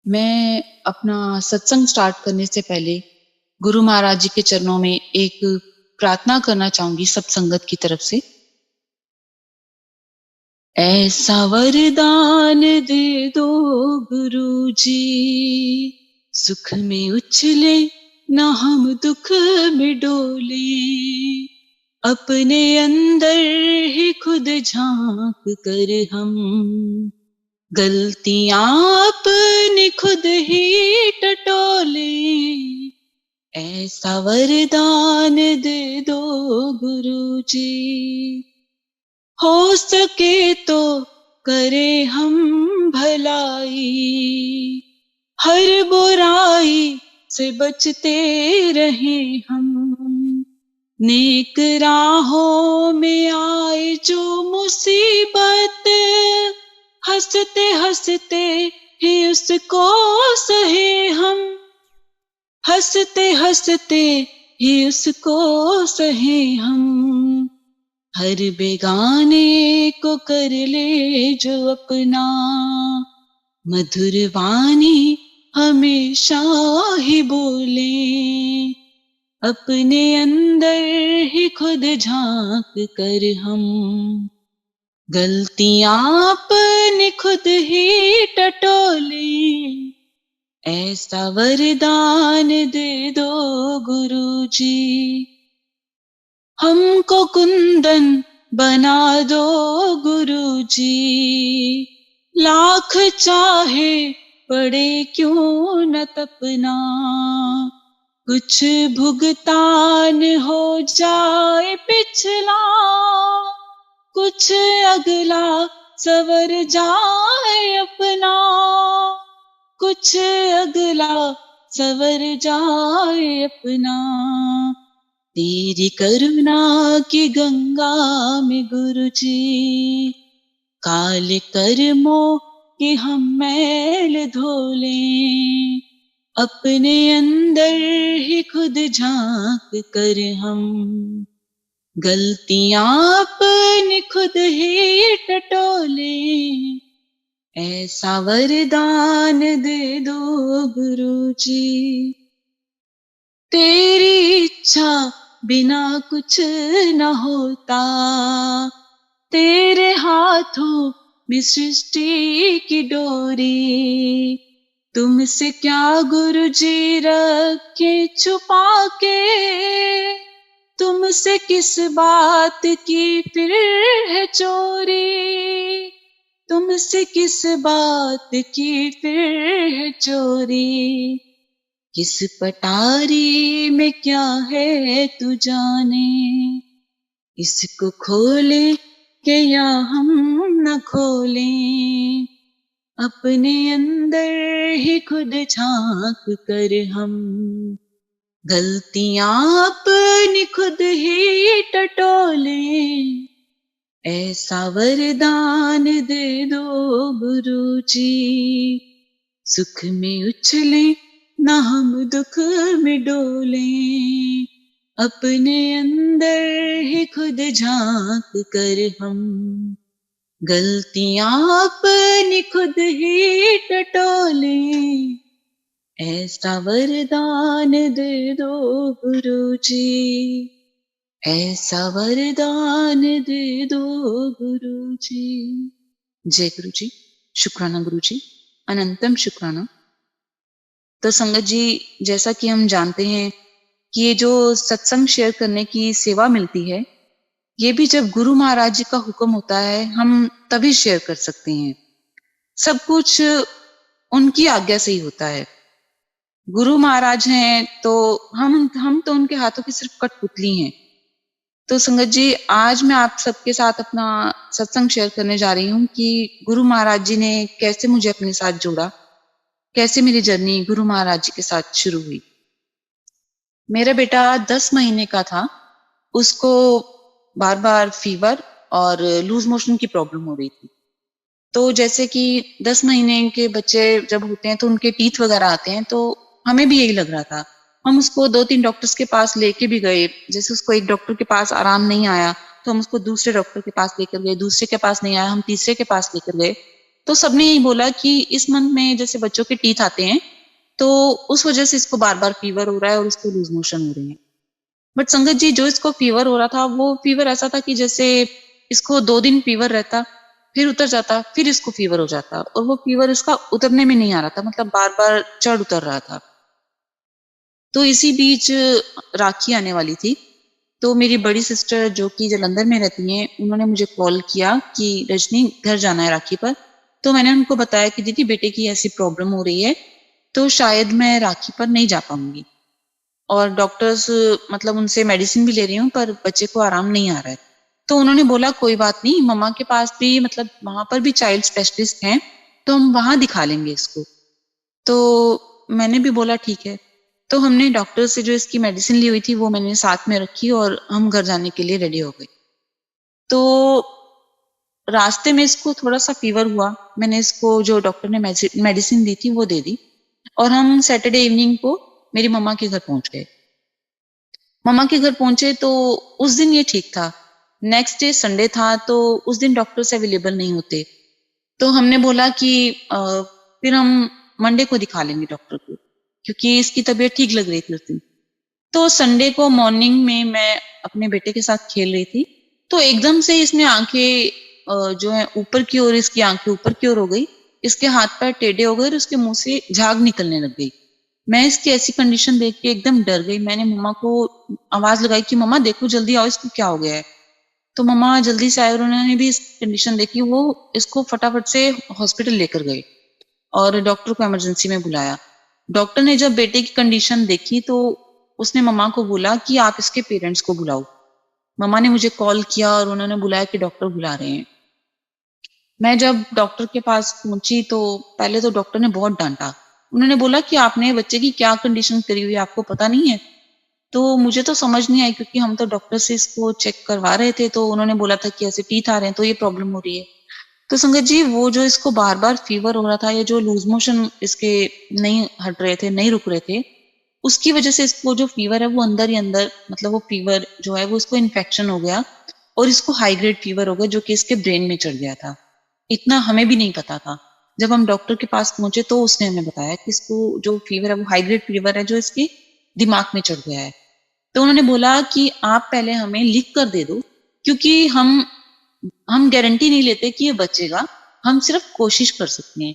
मैं अपना सत्संग स्टार्ट करने से पहले गुरु महाराज जी के चरणों में एक प्रार्थना करना चाहूंगी सब संगत की तरफ से। ऐसा वरदान दे दो गुरु जी, सुख में उछले ना हम दुख में डोले, अपने अंदर ही खुद झांक कर हम गलतियां अपनी खुद ही टटोले। ऐसा वरदान दे दो गुरु जी, हो सके तो करे हम भलाई, हर बुराई से बचते रहे हम, नेक राहों में आए जो मुसीबत, हंसते हंसते ही उसको सहे हम, हंसते हंसते ही उसको सहे हम, हर बेगाने को कर ले जो अपना, मधुर वाणी हमेशा ही बोले, अपने अंदर ही खुद झांक कर हम गलतियां अपनी खुद ही टटोले। ऐसा वरदान दे दो गुरु जी, हमको कुंदन बना दो गुरु जी, लाख चाहे पड़े क्यों न तपना, कुछ भुगतान हो जाए पिछला, कुछ अगला सवर जाए अपना, कुछ अगला सवर जाए अपना, तेरी करुणा की गंगा में गुरु जी, काले कर्मों की हम मैल धो लें, अपने अंदर ही खुद झांक कर हम गलतियां अपनी खुद ही टटोले। ऐसा वरदान दे दो गुरु जी, तेरी इच्छा बिना कुछ न होता, तेरे हाथों में सृष्टि की डोरी, तुमसे क्या गुरु जी रखे छुपा के, तुमसे किस बात की फिर है चोरी, तुमसे किस बात की फिर है चोरी, किस पटारी में क्या है तू जाने, इसको खोले के या हम न खोलें, अपने अंदर ही खुद झांक कर हम गलतियां अपनी खुद ही टटोले। ऐसा वरदान दे दो गुरु जी, सुख में उछले ना हम दुख में डोले, अपने अंदर ही खुद झांक कर हम गलतियां अपनी खुद ही टटोले। ऐसा वरदान दे दो गुरु जी, ऐसा वरदान दे दो गुरु जी। जय गुरु जी। शुक्राना गुरु जी, अनंतम शुक्राना। तो संगत जी, जैसा कि हम जानते हैं कि ये जो सत्संग शेयर करने की सेवा मिलती है, ये भी जब गुरु महाराज जी का हुक्म होता है हम तभी शेयर कर सकते हैं। सब कुछ उनकी आज्ञा से ही होता है। गुरु महाराज हैं तो हम तो उनके हाथों की सिर्फ कठपुतली हैं। तो संगत जी, आज मैं आप सबके साथ अपना सत्संग शेयर करने जा रही हूँ कि गुरु महाराज जी ने कैसे मुझे अपने साथ जोड़ा, कैसे मेरी जर्नी गुरु महाराज जी के साथ शुरू हुई। मेरा बेटा 10 महीने का था, उसको बार बार फीवर और लूज मोशन की प्रॉब्लम हो रही थी। तो जैसे कि 10 महीने के बच्चे जब होते हैं तो उनके टीथ वगैरह आते हैं, तो हमें भी यही लग रहा था। हम उसको 2-3 डॉक्टर्स के पास लेके भी गए। जैसे उसको एक डॉक्टर के पास आराम नहीं आया तो हम उसको दूसरे डॉक्टर के पास लेकर गए, दूसरे के पास नहीं आया हम तीसरे के पास लेकर गए। तो सबने यही बोला कि इस मंथ में जैसे बच्चों के टीथ आते हैं, तो उस वजह से इसको बार बार फीवर हो रहा है और इसको लूज मोशन हो रहे हैं। बट संगत जी, जो इसको फीवर हो रहा था वो फीवर ऐसा था कि जैसे इसको 2 दिन फीवर रहता, फिर उतर जाता, फिर इसको फीवर हो जाता, और वो फीवर इसका उतरने में नहीं आ रहा था, मतलब बार बार चढ़ उतर रहा था। तो इसी बीच राखी आने वाली थी, तो मेरी बड़ी सिस्टर जो कि जलंधर में रहती हैं, उन्होंने मुझे कॉल किया कि रजनी घर जाना है राखी पर। तो मैंने उनको बताया कि दीदी बेटे की ऐसी प्रॉब्लम हो रही है, तो शायद मैं राखी पर नहीं जा पाऊंगी, और डॉक्टर्स मतलब उनसे मेडिसिन भी ले रही हूँ पर बच्चे को आराम नहीं आ रहा है। तो उन्होंने बोला कोई बात नहीं, मम्मा के पास भी मतलब वहां पर भी चाइल्ड स्पेशलिस्ट हैं, तो हम वहां दिखा लेंगे इसको। तो मैंने भी बोला ठीक है। तो हमने डॉक्टर से जो इसकी मेडिसिन ली हुई थी वो मैंने साथ में रखी और हम घर जाने के लिए रेडी हो गए। तो रास्ते में इसको थोड़ा सा फीवर हुआ, मैंने इसको जो डॉक्टर ने मेडिसिन दी थी वो दे दी, और हम सैटरडे इवनिंग को मेरी मम्मा के घर पहुंच गए। मम्मा के घर पहुंचे तो उस दिन ये ठीक था। नेक्स्ट डे संडे था, तो उस दिन डॉक्टर्स अवेलेबल नहीं होते, तो हमने बोला कि फिर हम मंडे को दिखा लेंगे डॉक्टर को, क्योंकि इसकी तबीयत ठीक लग रही थी उस दिन। तो संडे को मॉर्निंग में मैं अपने बेटे के साथ खेल रही थी, तो एकदम से इसने आंखें जो है ऊपर की ओर, इसकी आंखें ऊपर की ओर हो गई, इसके हाथ पैर टेढ़े हो गए और उसके मुंह से झाग निकलने लग गई। मैं इसकी ऐसी कंडीशन देख के एकदम डर गई। मैंने मम्मा को आवाज लगाई कि मम्मा देखो जल्दी आओ, इसको क्या हो गया है। तो मम्मा जल्दी से आए और उन्होंने भी इस कंडीशन देखी, वो इसको फटाफट से हॉस्पिटल लेकर गए और डॉक्टर को इमरजेंसी में बुलाया। डॉक्टर ने जब बेटे की कंडीशन देखी तो उसने मम्मा को बोला कि आप इसके पेरेंट्स को बुलाओ। मम्मा ने मुझे कॉल किया और उन्होंने बुलाया कि डॉक्टर बुला रहे हैं। मैं जब डॉक्टर के पास पहुंची तो पहले तो डॉक्टर ने बहुत डांटा। उन्होंने बोला कि आपने बच्चे की क्या कंडीशन करी हुई है, आपको पता नहीं है। तो मुझे तो समझ नहीं आई, क्योंकि हम तो डॉक्टर से इसको चेक करवा रहे थे, तो उन्होंने बोला था कि ऐसे टीथ आ रहे हैं तो ये प्रॉब्लम हो रही है। तो संगत जी, वो जो इसको बार बार फीवर हो रहा था, या जो लूज मोशन इसके नहीं हट रहे थे, नहीं रुक रहे थे, उसकी वजह से इसको जो फीवर है वो अंदर ही अंदर, मतलब वो फीवर जो है वो इसको इन्फेक्शन हो गया और इसको हाई ग्रेड फीवर हो गया, जो कि इसके ब्रेन में चढ़ गया था। इतना हमें भी नहीं पता था। जब हम डॉक्टर के पास पहुंचे तो उसने हमें बताया कि इसको जो फीवर है वो हाई ग्रेड फीवर है, जो इसके दिमाग में चढ़ गया है। तो उन्होंने बोला कि आप पहले हमें लिख कर दे दो, क्योंकि हम गारंटी नहीं लेते कि ये बचेगा, हम सिर्फ कोशिश कर सकते हैं।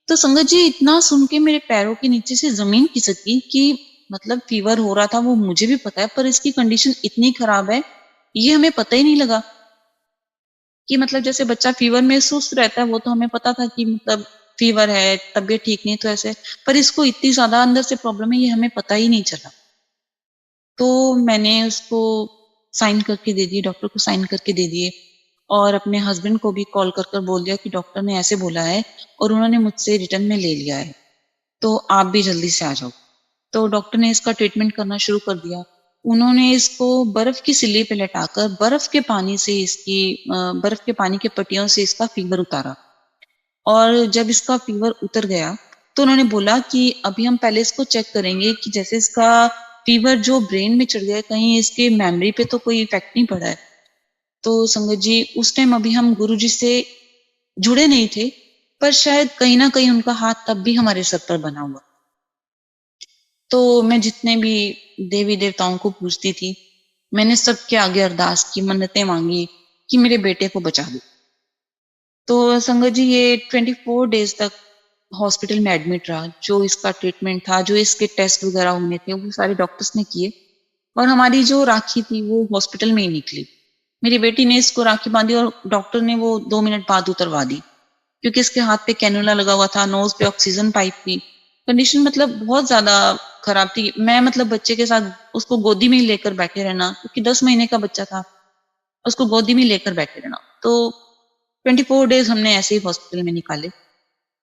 तो संगत जी, इतना सुन के मेरे पैरों के नीचे से जमीन खिसक गई कि मतलब फीवर हो रहा था वो मुझे भी पता है, पर इसकी कंडीशन इतनी खराब है ये हमें पता ही नहीं लगा। कि मतलब जैसे बच्चा फीवर में सुस्त रहता है वो तो हमें पता था कि मतलब फीवर है, तबीयत ठीक नहीं, तो ऐसे, पर इसको इतनी ज्यादा अंदर से प्रॉब्लम है ये हमें पता ही नहीं चला। तो मैंने उसको साइन करके दे दिए, डॉक्टर को साइन करके दे दिए, और अपने हस्बैंड को भी कॉल कर कर बोल दिया कि डॉक्टर ने ऐसे बोला है और उन्होंने मुझसे रिटर्न में ले लिया है, तो आप भी जल्दी से आ जाओ। तो डॉक्टर ने इसका ट्रीटमेंट करना शुरू कर दिया। उन्होंने इसको बर्फ की सिल्ली पे लटाकर बर्फ के पानी से इसकी बर्फ के पानी के पट्टियों से इसका फीवर उतारा, और जब इसका फीवर उतर गया तो उन्होंने बोला कि अभी हम पहले इसको चेक करेंगे कि जैसे इसका फीवर जो ब्रेन में चढ़ गया है, कहीं इसके मेमोरी पे तो कोई इफेक्ट नहीं पड़ा है। तो संगत जी, उस टाइम अभी हम गुरुजी से जुड़े नहीं थे, पर शायद कहीं ना कहीं उनका हाथ तब भी हमारे सर पर बना हुआ। तो मैं जितने भी देवी देवताओं को पूजती थी, मैंने सबके आगे अरदास की, मन्नतें मांगी कि मेरे बेटे को बचा दो। तो संगत जी, ये 24 डेज तक हॉस्पिटल में एडमिट रहा। जो इसका ट्रीटमेंट था, जो इसके टेस्ट वगैरह होने थे, वो सारे डॉक्टर्स ने किए, और हमारी जो राखी थी वो हॉस्पिटल में ही निकली। मेरी बेटी ने इसको राखी बांधी और डॉक्टर ने वो 2 मिनट बाद उतरवा दी, क्योंकि इसके हाथ पे कैनुला लगा हुआ था, नोज पे ऑक्सीजन पाइप थी। कंडीशन मतलब बहुत ज्यादा खराब थी। मैं मतलब बच्चे के साथ उसको गोदी में ही लेकर बैठे रहना, क्योंकि 10 महीने का बच्चा था, उसको गोदी में लेकर बैठे रहना। तो 24 डेज हमने ऐसे ही हॉस्पिटल में निकाले।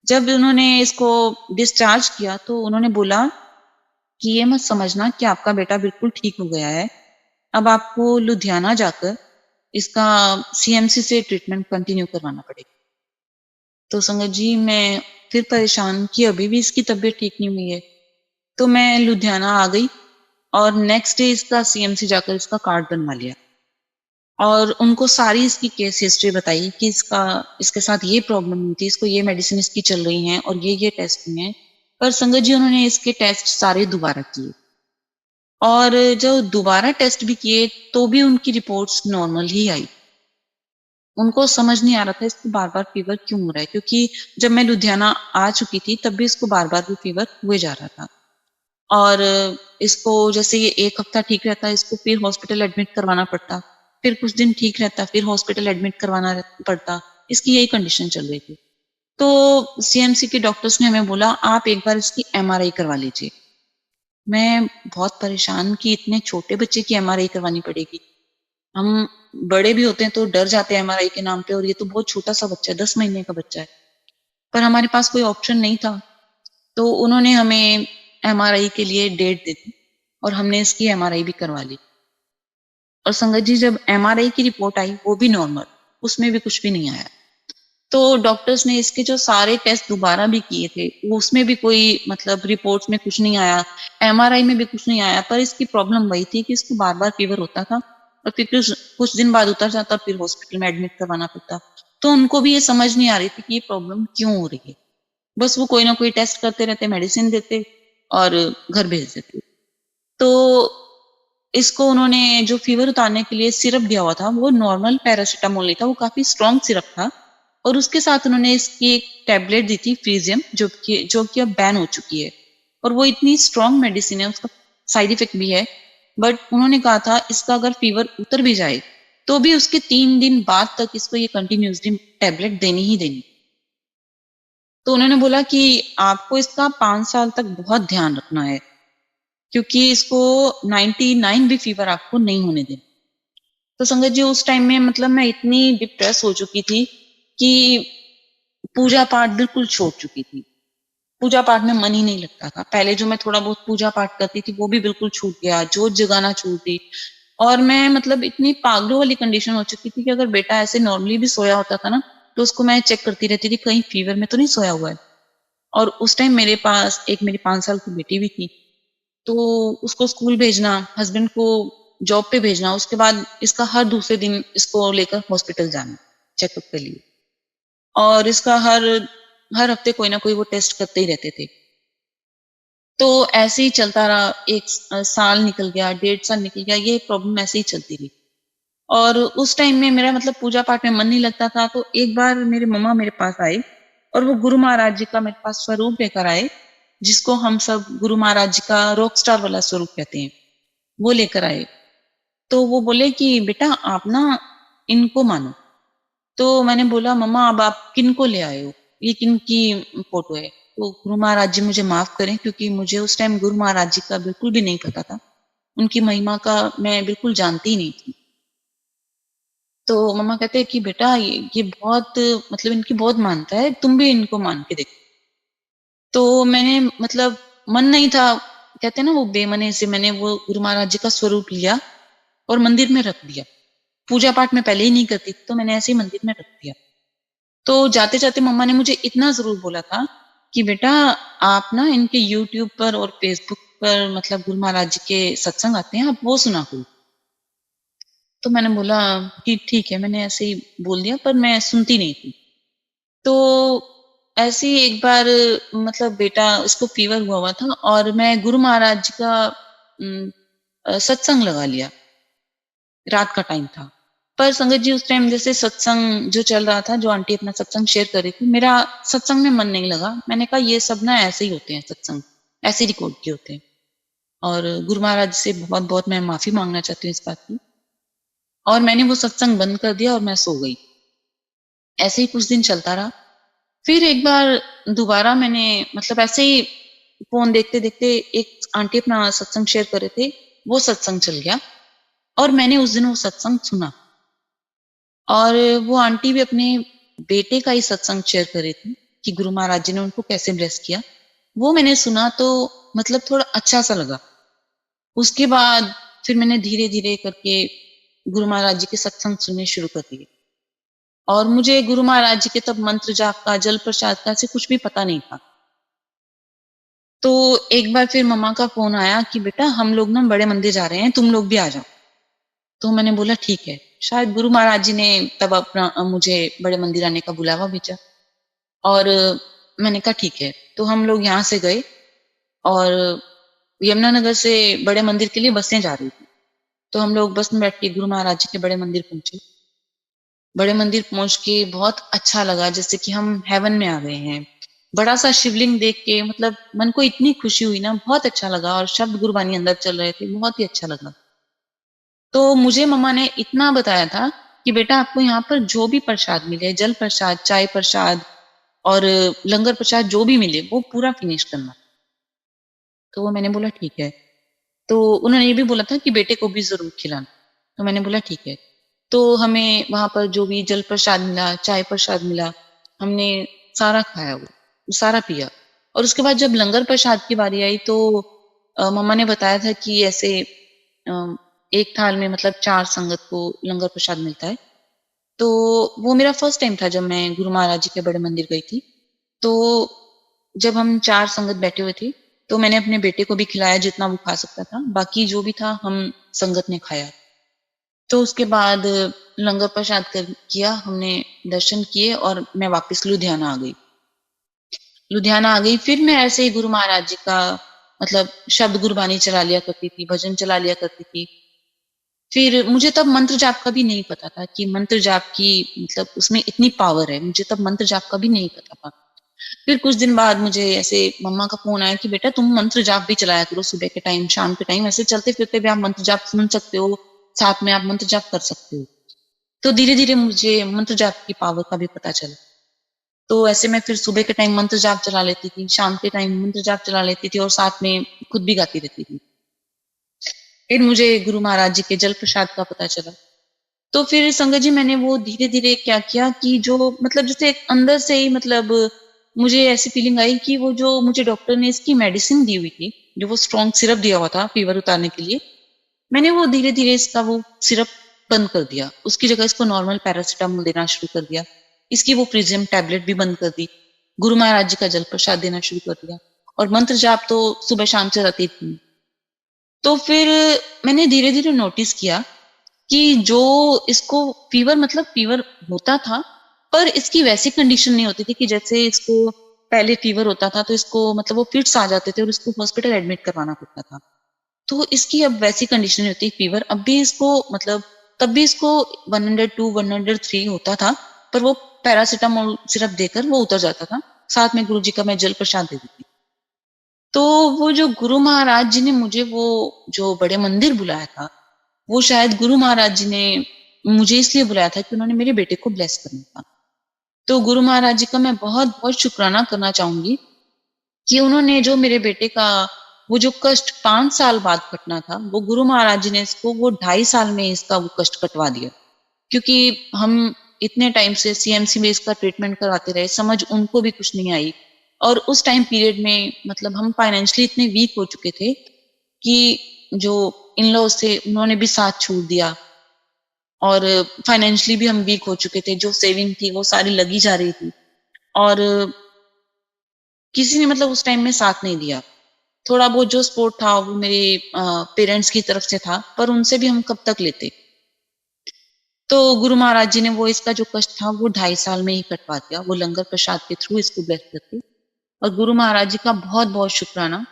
जब उन्होंने इसको डिस्चार्ज किया तो उन्होंने बोला कि ये मत समझना कि आपका बेटा बिल्कुल ठीक हो गया है, अब आपको लुधियाना जाकर इसका सीएमसी से ट्रीटमेंट कंटिन्यू करवाना पड़ेगा। तो संगत जी, मैं फिर परेशान कि अभी भी इसकी तबीयत ठीक नहीं हुई है। तो मैं लुधियाना आ गई और नेक्स्ट डे इसका सीएमसी जाकर इसका कार्ड बनवा लिया। और उनको सारी इसकी केस हिस्ट्री बताई कि इसके साथ ये प्रॉब्लम हुई थी, इसको ये मेडिसिन इसकी चल रही हैं और ये टेस्ट हुए हैं। पर संगत जी उन्होंने इसके टेस्ट सारे दोबारा किए, और जो दोबारा टेस्ट भी किए तो भी उनकी रिपोर्ट्स नॉर्मल ही आई। उनको समझ नहीं आ रहा था इसको बार बार फीवर क्यों हो रहा है, क्योंकि जब मैं लुधियाना आ चुकी थी तब भी इसको बार बार भी फीवर हुए जा रहा था। और इसको जैसे ये एक हफ्ता ठीक रहता, इसको फिर हॉस्पिटल एडमिट करवाना पड़ता, फिर कुछ दिन ठीक रहता, फिर हॉस्पिटल एडमिट करवाना पड़ता। इसकी यही कंडीशन चल रही थी। तो सीएमसी के डॉक्टर्स ने हमें बोला आप एक बार इसकी एमआरआई करवा लीजिए। मैं बहुत परेशान कि इतने छोटे बच्चे की एमआरआई करवानी पड़ेगी। हम बड़े भी होते हैं तो डर जाते हैं एमआरआई के नाम पे, और ये तो बहुत छोटा सा बच्चा है, 10 महीने का बच्चा है। पर हमारे पास कोई ऑप्शन नहीं था, तो उन्होंने हमें एमआरआई के लिए डेट दे दी और हमने इसकी एमआरआई भी करवा ली। और संगत जी जब एमआरआई की रिपोर्ट आई वो भी नॉर्मल, उसमें भी कुछ भी नहीं आया। तो डॉक्टर्स ने इसके जो सारे टेस्ट दोबारा भी किए थे उसमें भी कोई मतलब रिपोर्ट्स में कुछ नहीं आया, एमआरआई में भी कुछ नहीं आया। पर इसकी प्रॉब्लम वही थी कि इसको बार बार फीवर होता था और फिर कुछ दिन बाद उतर जाता, फिर हॉस्पिटल में एडमिट करवाना पड़ता। तो उनको भी ये समझ नहीं आ रही थी कि ये प्रॉब्लम क्यों हो रही है। बस वो कोई ना कोई टेस्ट करते रहते, मेडिसिन देते और घर भेज देते। तो इसको उन्होंने जो फीवर उतारने के लिए सिरप दिया हुआ था वो नॉर्मल पैरासीटामोल नहीं था, वो काफी स्ट्रॉन्ग सिरप था। और उसके साथ उन्होंने इसकी एक टैबलेट दी थी फ्रीजियम, जो कि अब बैन हो चुकी है। और वो इतनी स्ट्रॉन्ग मेडिसिन है, उसका साइड इफेक्ट भी है। बट उन्होंने कहा था इसका अगर फीवर उतर भी जाए तो भी उसके 3 दिन बाद तक इसको ये कंटिन्यूसली टैबलेट देनी ही देनी। तो उन्होंने बोला कि आपको इसका 5 साल तक बहुत ध्यान रखना है, क्योंकि इसको 99 भी फीवर आपको नहीं होने देना। तो संगत जी उस टाइम में मतलब मैं इतनी डिप्रेस हो चुकी थी कि पूजा पाठ बिल्कुल छोड़ चुकी थी। पूजा पाठ में मन ही नहीं लगता था। पहले जो मैं थोड़ा बहुत पूजा पाठ करती थी वो भी बिल्कुल छूट गया, जोत जगाना छूट गई। और मैं मतलब इतनी पागलों वाली कंडीशन हो चुकी थी कि अगर बेटा ऐसे नॉर्मली भी सोया होता था ना तो उसको मैं चेक करती रहती थी कहीं फीवर में तो नहीं सोया हुआ है। और उस टाइम मेरे पास एक मेरी 5 साल की बेटी भी थी, तो उसको स्कूल भेजना, हस्बैंड को जॉब पे भेजना, उसके बाद इसका हर दूसरे दिन इसको लेकर हॉस्पिटल जाना चेकअप के लिए। और इसका हर हर हफ्ते कोई ना कोई वो टेस्ट करते ही रहते थे। तो ऐसे ही चलता रहा, एक साल निकल गया, 1.5 साल निकल गया, ये प्रॉब्लम ऐसे ही चलती रही। और उस टाइम में मेरा मतलब पूजा पाठ में मन नहीं लगता था। तो एक बार मेरे मम्मा मेरे पास आए और वो गुरु महाराज जी का मेरे पास स्वरूप लेकर आए, जिसको हम सब गुरु महाराज जी का रॉक स्टार वाला स्वरूप कहते हैं, वो लेकर आए। तो वो बोले कि बेटा आप ना इनको मानो। तो मैंने बोला मम्मा अब आप किन को ले आए हो, ये किन की फोटो है। तो गुरु महाराज जी मुझे माफ करें, क्योंकि मुझे उस टाइम गुरु महाराज जी का बिल्कुल भी नहीं पता था, उनकी महिमा का मैं बिल्कुल जानती ही नहीं थी। तो मम्मा कहते हैं कि बेटा ये बहुत मतलब इनकी बहुत मानता है, तुम भी इनको मान के देखो। तो मैंने मतलब मन नहीं था, कहते हैं ना वो बेमने से मैंने वो गुरु महाराज जी का स्वरूप लिया और मंदिर में रख दिया। पूजा पाठ में पहले ही नहीं करती थी तो मैंने ऐसे ही मंदिर में रख दिया। तो जाते जाते मम्मा ने मुझे इतना जरूर बोला था कि बेटा आप ना इनके यूट्यूब पर और फेसबुक पर मतलब गुरु महाराज जी के सत्संग आते हैं, आप वो सुना करो। तो मैंने बोला कि ठीक है, मैंने ऐसे ही बोल दिया, पर मैं सुनती नहीं थी। तो ऐसे ही एक बार मतलब बेटा इसको फीवर हुआ था और मैं गुरु महाराज जी का सत्संग लगा लिया। रात का टाइम था। पर संगत जी उस टाइम जैसे सत्संग जो चल रहा था, जो आंटी अपना सत्संग शेयर कर रही थी, मेरा सत्संग में मन नहीं लगा। मैंने कहा ये सब ना ऐसे ही होते हैं, सत्संग ऐसे रिकॉर्ड किए होते हैं। और गुरु महाराज से बहुत बहुत मैं माफी मांगना चाहती हूँ इस बात की। और मैंने वो सत्संग बंद कर दिया और मैं सो गई। ऐसे ही कुछ दिन चलता रहा। फिर एक बार दोबारा मैंने मतलब ऐसे ही फोन देखते देखते एक आंटी अपना सत्संग शेयर कर रहे थे, वो सत्संग चल गया और मैंने उस दिन वो सत्संग सुना। और वो आंटी भी अपने बेटे का ही सत्संग शेयर कर रही थी कि गुरु महाराज जी ने उनको कैसे ब्लेस किया। वो मैंने सुना तो मतलब थोड़ा अच्छा सा लगा। उसके बाद फिर मैंने धीरे धीरे करके गुरु महाराज जी के सत्संग सुनने शुरू कर दिए। और मुझे गुरु महाराज जी के तब मंत्र जाप का, जल प्रसाद का ऐसे कुछ भी पता नहीं था। तो एक बार फिर मम्मा का फोन आया कि बेटा हम लोग ना बड़े मंदिर जा रहे हैं, तुम लोग भी आ जाओ। तो मैंने बोला ठीक है। शायद गुरु महाराज जी ने तब अपना मुझे बड़े मंदिर आने का बुलावा भेजा। और मैंने कहा ठीक है। तो हम लोग यहाँ से गए और यमुनानगर से बड़े मंदिर के लिए बसें जा रही थी। तो हम लोग बस में बैठ के गुरु महाराज जी के बड़े मंदिर पहुंचे। बड़े मंदिर पहुंच के बहुत अच्छा लगा, जैसे कि हम हेवन में आ गए हैं। बड़ा सा शिवलिंग देख के मतलब मन को इतनी खुशी हुई ना, बहुत अच्छा लगा। और शब्द गुरबानी अंदर चल रहे थे, बहुत ही अच्छा लगा। तो मुझे मम्मा ने इतना बताया था कि बेटा आपको यहाँ पर जो भी प्रसाद मिले, जल प्रसाद, चाय प्रसाद और लंगर प्रसाद जो भी मिले वो पूरा फिनिश करना। तो मैंने बोला ठीक है। तो उन्होंने ये भी बोला था कि बेटे को भी जरूर खिलाना। तो मैंने बोला ठीक है। तो हमें वहां पर जो भी जल प्रसाद मिला, चाय प्रसाद मिला, हमने सारा खाया, वो सारा पिया। और उसके बाद जब लंगर प्रसाद की बारी आई तो मम्मा ने बताया था कि ऐसे अ, एक थाल में मतलब 4 संगत को लंगर प्रसाद मिलता है। तो वो मेरा फर्स्ट टाइम था जब मैं गुरु महाराज जी के बड़े मंदिर गई थी। तो जब हम 4 संगत बैठे हुए थे तो मैंने अपने बेटे को भी खिलाया जितना वो खा सकता था, बाकी जो भी था हम संगत ने खाया। तो उसके बाद लंगर प्रसाद किया हमने, दर्शन किए और मैं वापस लुधियाना आ गई। लुधियाना आ गई, फिर मैं ऐसे ही गुरु महाराज जी का मतलब शब्द गुरबानी चला लिया करती थी, भजन चला लिया करती थी। फिर मुझे तब मंत्र जाप का भी नहीं पता था कि मंत्र जाप की मतलब उसमें इतनी पावर है, मुझे तब मंत्र जाप का भी नहीं पता था। फिर कुछ दिन बाद मुझे ऐसे मम्मा का फोन आया कि बेटा तुम मंत्र जाप भी चलाया करो, सुबह के टाइम, शाम के टाइम, ऐसे चलते फिरते भी आप मंत्र जाप सुन सकते हो, साथ में आप मंत्र जाप कर सकते हो। तो धीरे धीरे मुझे मंत्र जाप की पावर का भी पता चला। तो ऐसे मैं फिर सुबह के टाइम मंत्र जाप चला लेती थी, शाम के टाइम मंत्र जाप चला लेती थी और साथ में खुद भी गाती रहती थी। फिर मुझे गुरु महाराज जी के जल प्रसाद का पता चला। तो फिर संगत जी मैंने वो धीरे धीरे क्या किया कि जो मतलब जैसे एक अंदर से ही मतलब मुझे ऐसी फीलिंग आई कि वो जो मुझे डॉक्टर ने इसकी मेडिसिन दी हुई थी, जो वो स्ट्रॉन्ग सिरप दिया हुआ था फीवर उतारने के लिए, मैंने वो धीरे धीरे इसका वो सिरप बंद कर दिया। उसकी जगह इसको नॉर्मल पैरासिटामोल देना शुरू कर दिया। इसकी वो प्रिजियम टैबलेट भी बंद कर दी। गुरु महाराज जी का जल प्रसाद देना शुरू कर दिया। और मंत्र जाप तो सुबह शाम चलाती थी। तो फिर मैंने धीरे धीरे नोटिस किया कि जो इसको फीवर मतलब फीवर होता था, पर इसकी वैसी कंडीशन नहीं होती थी कि जैसे इसको पहले फीवर होता था तो इसको मतलब वो फिट्स आ जाते थे और इसको हॉस्पिटल एडमिट करवाना पड़ता था। तो इसकी अब वैसी कंडीशन नहीं होती फीवर, अब भी इसको मतलब तब भी इसको 102 103 होता था, पर वो पैरासिटामोल सिरप देकर वो उतर जाता था। साथ में गुरु जी का मैं जल प्रसाद दे देती। तो वो जो गुरु महाराज जी ने मुझे वो जो बड़े मंदिर बुलाया था, वो शायद गुरु महाराज जी ने मुझे इसलिए बुलाया था कि उन्होंने मेरे बेटे को ब्लेस करना था। तो गुरु महाराज जी का मैं बहुत बहुत शुक्राना करना चाहूंगी कि उन्होंने जो मेरे बेटे का वो जो कष्ट 5 साल बाद कटना था, वो गुरु महाराज जी ने इसको वो 2.5 साल में इसका वो कष्ट कटवा दिया। क्योंकि हम इतने टाइम से सीएमसी में इसका ट्रीटमेंट करवाते रहे, समझ उनको भी कुछ नहीं आई। और उस टाइम पीरियड में मतलब हम फाइनेंशियली इतने वीक हो चुके थे कि जो इन लॉज थे उन्होंने भी साथ छोड़ दिया। और फाइनेंशियली भी हम वीक हो चुके थे, जो सेविंग थी वो सारी लगी जा रही थी। और किसी ने मतलब उस टाइम में साथ नहीं दिया। थोड़ा बहुत जो सपोर्ट था वो मेरे पेरेंट्स की तरफ से था, पर उनसे भी हम कब तक लेते। तो गुरु महाराज जी ने वो इसका जो कष्ट था वो 2.5 साल में ही कटवा दिया, वो लंगर प्रसाद के थ्रू इसको ब्लेस करके। और गुरु महाराज जी का बहुत बहुत शुक्राना।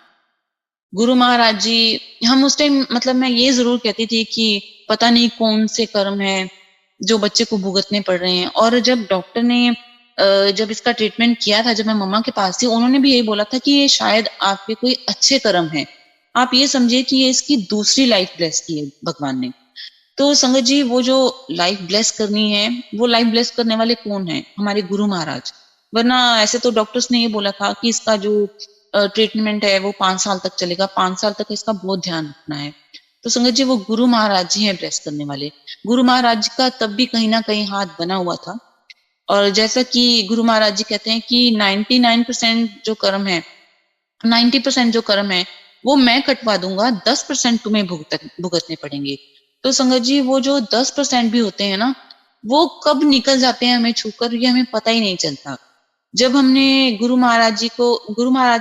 गुरु महाराज जी, हम उस टाइम मतलब मैं ये जरूर कहती थी कि पता नहीं कौन से कर्म है जो बच्चे को भुगतने पड़ रहे हैं। और जब डॉक्टर ने जब इसका ट्रीटमेंट किया था, जब मैं मम्मा के पास थी, उन्होंने भी यही बोला था कि ये शायद आपके कोई अच्छे कर्म है। आप ये समझिए कि ये इसकी दूसरी लाइफ ब्लेस की है भगवान ने। तो संगत जी, वो जो लाइफ ब्लेस करनी है, वो लाइफ ब्लेस करने वाले कौन है? हमारे गुरु महाराज। वरना ऐसे तो डॉक्टर्स ने ये बोला था कि इसका जो ट्रीटमेंट है वो 5 साल तक चलेगा, 5 साल तक इसका बहुत ध्यान रखना है। तो संगत जी, वो गुरु महाराज जी हैं ब्लेस करने वाले। गुरु महाराज जी का तब भी कहीं ना कहीं हाथ बना हुआ था। और जैसा कि गुरु महाराज जी कहते हैं कि 99% जो कर्म है, 90% जो कर्म है वो मैं कटवा दूंगा, 10% तुम्हें भुगतने पड़ेंगे। तो संगत जी, वो जो 10% भी होते हैं ना, वो कब निकल जाते हैं हमें छूकर, ये हमें पता ही नहीं चलता। जब हमने गुरु महाराज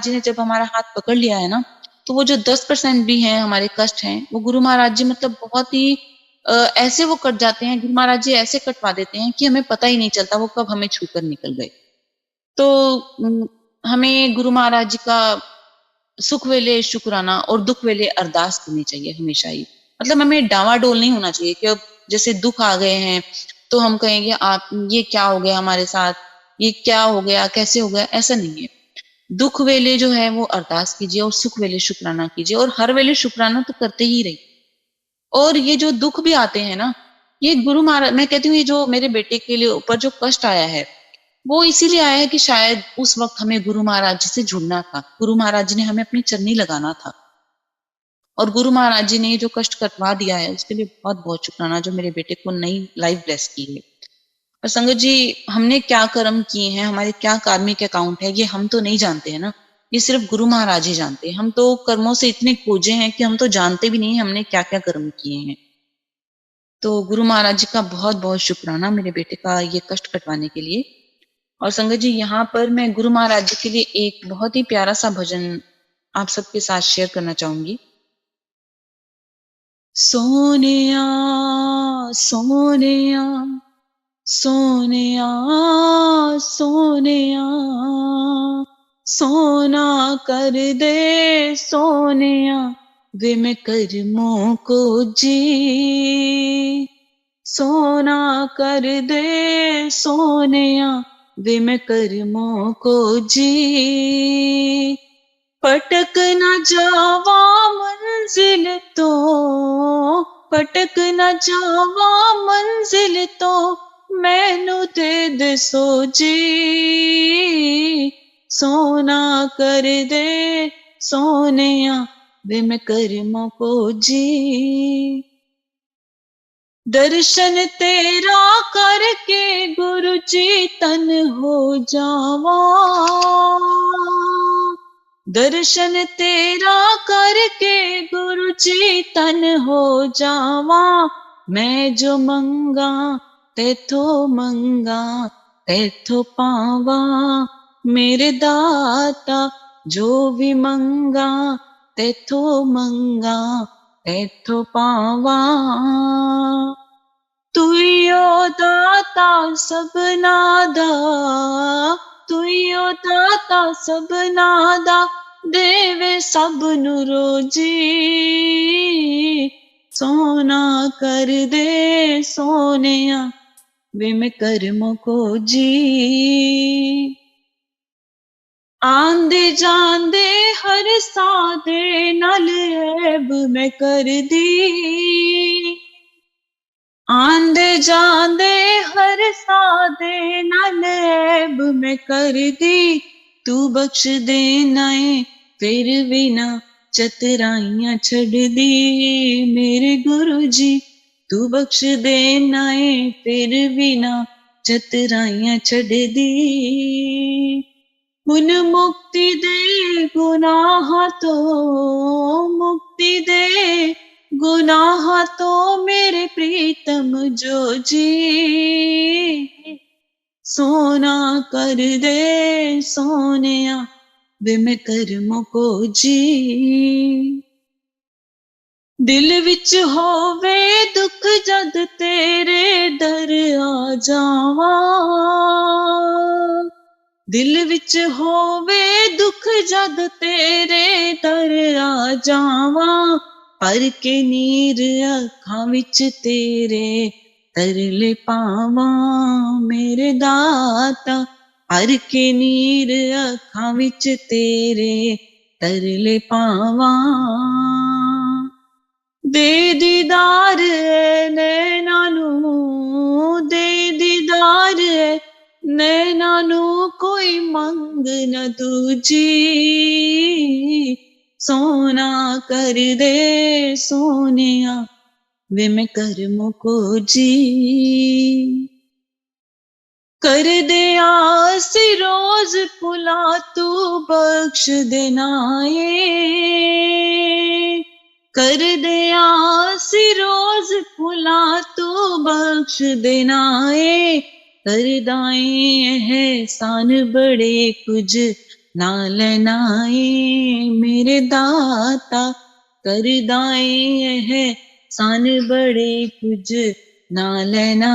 जी ने जब हमारा हाथ पकड़ लिया है ना, तो वो जो 10% भी है हमारे कष्ट हैं, वो गुरु महाराज जी मतलब बहुत ही ऐसे वो कट जाते हैं, गुरु महाराज जी ऐसे कटवा देते हैं कि हमें पता ही नहीं चलता वो कब हमें छूकर निकल गए। तो हमें गुरु महाराज जी का सुख वेले शुक्राना और दुख वेले अरदास करनी चाहिए हमेशा ही। मतलब हमें डावाडोल नहीं होना चाहिए कि अब जैसे दुख आ गए हैं तो हम कहेंगे आप ये क्या हो गया हमारे साथ, ये क्या हो गया, कैसे हो गया, ऐसा नहीं है। दुख वेले जो है वो अरदास कीजिए और सुख वेले शुक्राना कीजिए, और हर वेले शुक्राना तो करते ही रहिए। और ये जो दुख भी आते हैं ना, ये गुरु महाराज, मैं कहती हूँ ये जो मेरे बेटे के लिए ऊपर जो कष्ट आया है वो इसीलिए आया है कि शायद उस वक्त हमें गुरु महाराज जी से जुड़ना था, गुरु महाराज जी ने हमें अपनी चरनी लगाना था, और गुरु महाराज जी ने ये जो कष्ट कटवा दिया है उसके लिए बहुत बहुत शुक्राना, जो मेरे बेटे को नई लाइफ ब्लेस की है। और संगत जी, हमने क्या कर्म किए हैं, हमारे क्या कार्मिक अकाउंट है, ये हम तो नहीं जानते हैं ना, ये सिर्फ गुरु महाराज ही जानते हैं। हम तो कर्मों से इतने खोजे हैं कि हम तो जानते भी नहीं हमने क्या क्या कर्म किए हैं। तो गुरु महाराज जी का बहुत बहुत शुक्राना मेरे बेटे का ये कष्ट कटवाने के लिए। और संगत जी, यहाँ पर मैं गुरु महाराज जी के लिए एक बहुत ही प्यारा सा भजन आप सबके साथ शेयर करना चाहूंगी। सोनिया सोनिया सोनिया सोनिया, सोना कर दे सोनिया वे मैं कर्मों को जी, सोना कर दे सोनिया वे मैं कर्मों को जी, पटक न जावा मंजिल तो, पटक न जावा मंजिल तो मैनू दे दे सो जी, सोना कर दे सोनिया वे मैं कर्मों को जी, दर्शन तेरा करके गुरु जी तन हो जावा, दर्शन तेरा करके गुरु जी तन हो जावा, मैं जो मंगा तेथो मंगा तेथो पावा, मेरे दाता जो भी मंगा तेथो मंगा तेथो पावा, तुइयो दाता सबना दा, तुइयो दाता सबना दा देवे सबनु रोजी, सोना कर दे सोनिया वे मैं कर्मों को जी, आंदे जांदे हर सादे नल ऐब मैं कर दी, आंदे जांदे हर सादे नल ऐब मैं कर दी, तू बख्श दे नाए फिर भी ना चतराइयां छड़ दी, मेरे गुरु जी तू बख्श दे नाए फिर भी ना चतराइयां छड़ दी, मुन मुक्ति दे गुनाह तो, मुक्ति दे गुनाह तो मेरे प्रीतम जो जी, सोना कर दे सोनिया वे मैं कर्मों को जी, दिल विच होवे दुख जद तेरे दर आ जावा, दिल विच होवे दुख जद तेरे दर आ जावा, पर के नीर अखां विच तेरे तरले पावा, मेरे दाता पर के नीर अखां विच तेरे तरले पावा, दे दीदार नैना नू, दे दीदार नैना नू कोई मंग न दूजी, सोना कर दे सोनिया वे मैं कर्मों को जी, कर दे आस रोज पुला तू बख्श देनाए, कर दे आस रोज पुला तू बख्श देनाए, कर दाए एहसान बड़े कुछ ना लेनाए, मेरे दाता कर दाए सान बड़े कुछ ना लेना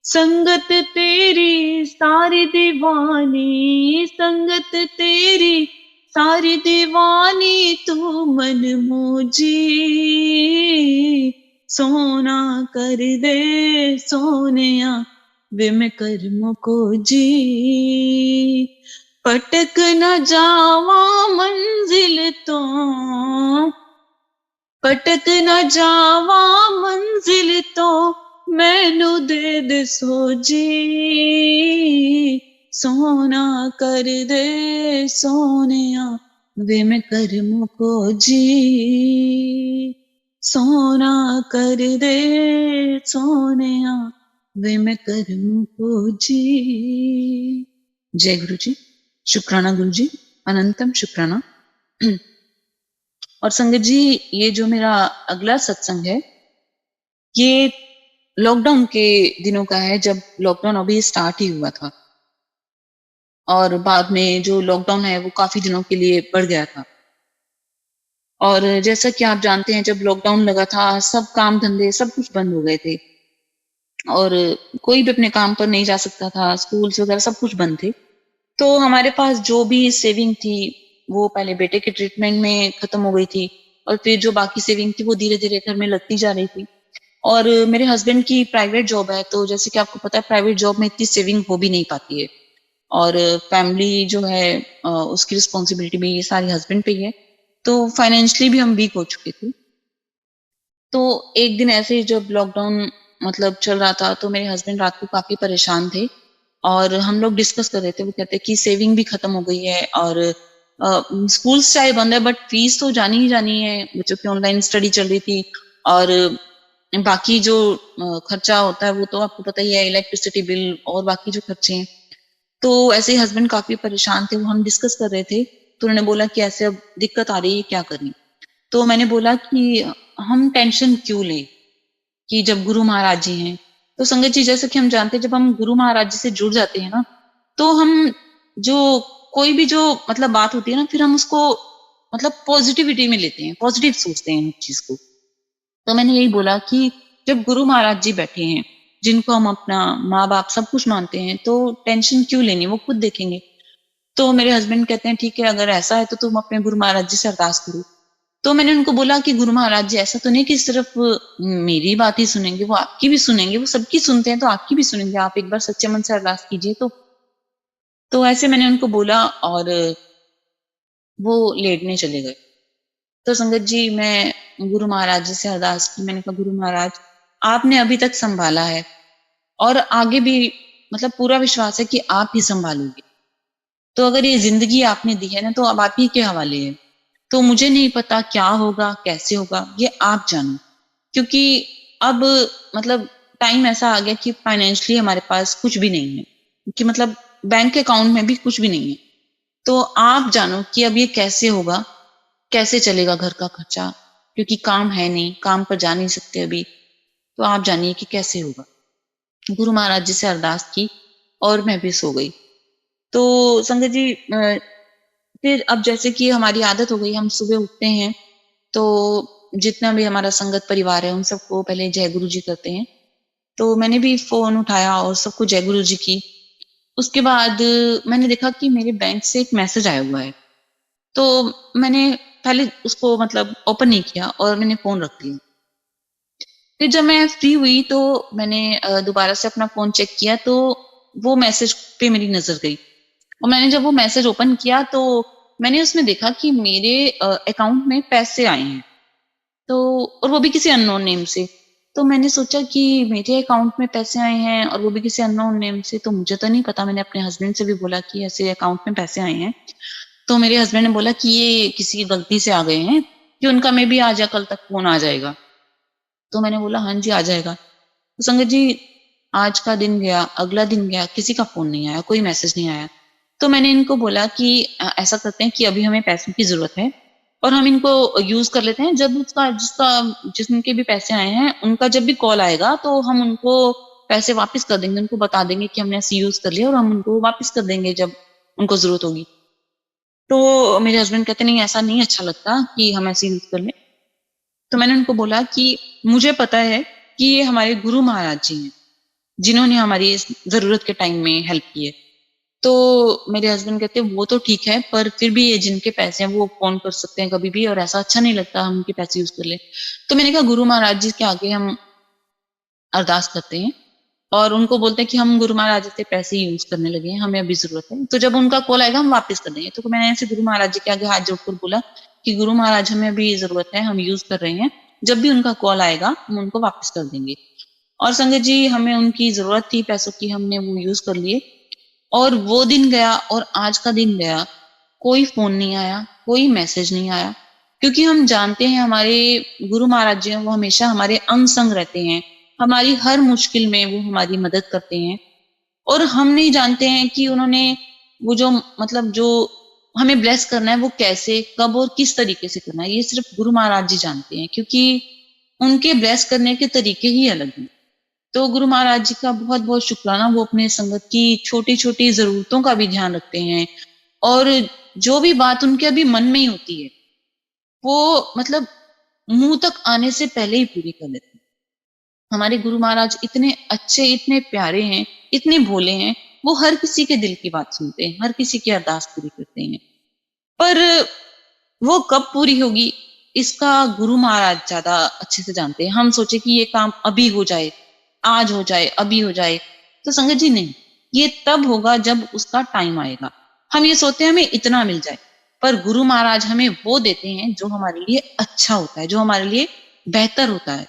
संगत तेरी सारी दीवानी, संगत तेरी सारी दीवानी, तू मन मोजी सोना कर दे सोनिया वे मैं कर्म को जी पटक न जावा मंजिल तो पटक न जावा मंजिल तो मैनू दे सोजी सोना कर दे सोनिया वे मैं कर्म को जी सोना कर दे सोनिया वे मैं कर्म को जी। जय गुरु जी, शुक्राना गुरु जी, अनंतम शुक्राना। और संगत जी, ये जो मेरा अगला सत्संग है ये लॉकडाउन के दिनों का है, जब लॉकडाउन अभी स्टार्ट ही हुआ था और बाद में जो लॉकडाउन है वो काफी दिनों के लिए बढ़ गया था। और जैसा कि आप जानते हैं, जब लॉकडाउन लगा था सब काम धंधे सब कुछ बंद हो गए थे और कोई भी अपने काम पर नहीं जा सकता था, स्कूल्स वगैरह सब कुछ बंद थे। तो हमारे पास जो भी सेविंग थी वो पहले बेटे के ट्रीटमेंट में खत्म हो गई थी और फिर जो बाकी सेविंग थी वो धीरे धीरे घर में लगती जा रही थी। और मेरे हस्बैंड की प्राइवेट जॉब है, तो जैसे कि आपको पता है प्राइवेट जॉब में इतनी सेविंग हो भी नहीं पाती है और फैमिली जो है उसकी रिस्पॉन्सिबिलिटी भी ये सारी हस्बैंड पे ही है, तो फाइनेंशियली भी हम वीक हो चुके थे। तो एक दिन ऐसे ही जब लॉकडाउन मतलब चल रहा था तो मेरे हस्बैंड रात को काफी परेशान थे और हम लोग डिस्कस कर रहे थे। वो कहते कि सेविंग भी खत्म हो गई है और स्कूल्स चाहे बंद है बट फीस तो जानी ही जानी है, बच्चों की ऑनलाइन स्टडी चल रही थी और बाकी जो खर्चा होता है वो तो आपको पता ही है, इलेक्ट्रिसिटी बिल और बाकी जो खर्चे हैं। तो ऐसे ही हस्बैंड काफी परेशान थे, वो हम डिस्कस कर रहे थे तो उन्होंने बोला कि ऐसे अब दिक्कत आ रही है, क्या करनी। तो मैंने बोला कि हम टेंशन क्यों लें कि जब गुरु महाराज जी हैं। तो संगत जी, जैसे कि हम जानते हैं जब हम गुरु महाराज जी से जुड़ जाते हैं ना तो हम जो कोई भी जो मतलब बात होती है ना, फिर हम उसको मतलब पॉजिटिविटी में लेते हैं, पॉजिटिव सोचते हैं उस चीज को। तो मैंने यही बोला कि जब गुरु महाराज जी बैठे हैं जिनको हम अपना माँ बाप सब कुछ मानते हैं तो टेंशन क्यों लेनी, वो खुद देखेंगे। तो मेरे हस्बैंड कहते हैं ठीक है, अगर ऐसा है तो तुम अपने गुरु महाराज जी से अरदास करो। तो मैंने उनको बोला कि गुरु महाराज जी ऐसा तो नहीं कि सिर्फ मेरी बात ही सुनेंगे, वो आपकी भी सुनेंगे, वो सबकी सुनते हैं तो आपकी भी सुनेंगे, आप एक बार सच्चे मन से अरदास कीजिए। तो ऐसे मैंने उनको बोला और वो लेटने चले गए। तो संगत जी, मैं गुरु महाराज जी से अरदास की, मैंने कहा गुरु महाराज आपने अभी तक संभाला है और आगे भी मतलब पूरा विश्वास है कि आप ही संभालोगे। तो अगर ये जिंदगी आपने दी है ना तो अब आप ही के हवाले है। तो मुझे नहीं पता क्या होगा कैसे होगा, ये आप जानो, क्योंकि अब मतलब टाइम ऐसा आ गया कि फाइनेंशियली हमारे पास कुछ भी नहीं है, कि मतलब बैंक अकाउंट में भी कुछ भी नहीं है। तो आप जानो कि अब ये कैसे होगा, कैसे चलेगा घर का खर्चा, क्योंकि काम है नहीं, काम पर जा नहीं सकते अभी। तो आप जानिए कि कैसे होगा। गुरु महाराज जी से अरदास की और मैं भी सो गई। तो संगत जी, फिर अब जैसे कि हमारी आदत हो गई, हम सुबह उठते हैं तो जितना भी हमारा संगत परिवार है उन सबको पहले जय गुरु जी करते हैं। तो मैंने भी फोन उठाया और सबको जय गुरु जी की। उसके बाद मैंने देखा कि मेरे बैंक से एक मैसेज आया हुआ है, तो मैंने पहले उसको मतलब ओपन नहीं किया और मैंने फोन रख दिया। फिर जब मैं फ्री हुई तो मैंने दोबारा से अपना फोन चेक किया तो वो मैसेज पे मेरी नजर गई और मैंने जब वो मैसेज ओपन किया तो मैंने उसमें देखा कि मेरे अकाउंट में पैसे आए हैं, तो और वो भी किसी अननोन नेम से। तो मैंने सोचा कि मेरे अकाउंट में पैसे आए हैं और वो भी किसी अननोन नेम से, तो मुझे तो नहीं पता। मैंने अपने हस्बैंड से भी बोला कि ऐसे अकाउंट में पैसे आए हैं। तो मेरे हस्बैंड ने बोला कि ये किसी की गलती से आ गए हैं, कि उनका मे भी आज या कल तक फोन आ जाएगा। तो मैंने बोला हाँ जी आ जाएगा। तो संगत जी, आज का दिन गया, अगला दिन गया, किसी का फोन नहीं आया, कोई मैसेज नहीं आया। तो मैंने इनको बोला कि ऐसा करते हैं कि अभी हमें पैसों की जरूरत है और हम इनको यूज कर लेते हैं, जब उसका जिसका जिनके भी पैसे आए हैं उनका जब भी कॉल आएगा तो हम उनको पैसे वापस कर देंगे, उनको बता देंगे कि हमने ऐसे यूज कर लिया और हम उनको वापस कर देंगे जब उनको जरूरत होगी। तो मेरे हस्बैंड कहते नहीं, ऐसा नहीं अच्छा लगता कि हम ऐसे यूज कर लें। तो मैंने उनको बोला कि मुझे पता है कि ये हमारे गुरु महाराज जी हैं, जिन्होंने हमारी इस जरूरत के टाइम में हेल्प की है। तो मेरे हस्बैंड कहते हैं वो तो ठीक है, पर फिर भी ये जिनके पैसे हैं वो फोन कर सकते हैं कभी भी, और ऐसा अच्छा नहीं लगता हम उनके पैसे यूज कर ले। तो मैंने कहा गुरु महाराज जी के आगे हम अरदास करते हैं और उनको बोलते हैं कि हम गुरु महाराज से पैसे यूज करने लगे हैं, हमें अभी जरूरत है, तो जब उनका कॉल आएगा हम वापस कर देंगे। तो मैंने ऐसे गुरु महाराज जी के आगे हाथ जोड़कर बोला कि गुरु महाराज हमें अभी जरूरत है, हम यूज कर रहे हैं, जब भी उनका कॉल आएगा हम उनको वापस कर देंगे। और संगत जी हमें उनकी जरूरत थी पैसों की, हमने वो यूज कर लिए। और वो दिन गया और आज का दिन गया, कोई फोन नहीं आया, कोई मैसेज नहीं आया, क्योंकि हम जानते हैं हमारे गुरु महाराज जी हैं, वो हमेशा हमारे अंग संग रहते हैं, हमारी हर मुश्किल में वो हमारी मदद करते हैं। और हम नहीं जानते हैं कि उन्होंने वो जो मतलब जो हमें ब्लेस करना है वो कैसे, कब और किस तरीके से करना है, ये सिर्फ गुरु महाराज जी जानते हैं, क्योंकि उनके ब्लेस करने के तरीके ही अलग हैं। तो गुरु महाराज जी का बहुत बहुत शुक्राना, वो अपने संगत की छोटी छोटी जरूरतों का भी ध्यान रखते हैं, और जो भी बात उनके अभी मन में ही होती है वो मतलब मुंह तक आने से पहले ही पूरी कर देते हैं। हमारे गुरु महाराज इतने अच्छे, इतने प्यारे हैं, इतने भोले हैं, वो हर किसी के दिल की बात सुनते हैं, हर किसी की अरदास पूरी करते हैं। पर वो कब पूरी होगी इसका गुरु महाराज ज्यादा अच्छे से जानते हैं। हम सोचे कि ये काम अभी हो जाए, आज हो जाए, अभी हो जाए, तो संगत जी नहीं, ये तब होगा जब उसका टाइम आएगा। हम ये सोचते हैं हमें इतना मिल जाए, पर गुरु महाराज हमें वो देते हैं जो हमारे लिए अच्छा होता है, जो हमारे लिए बेहतर होता है।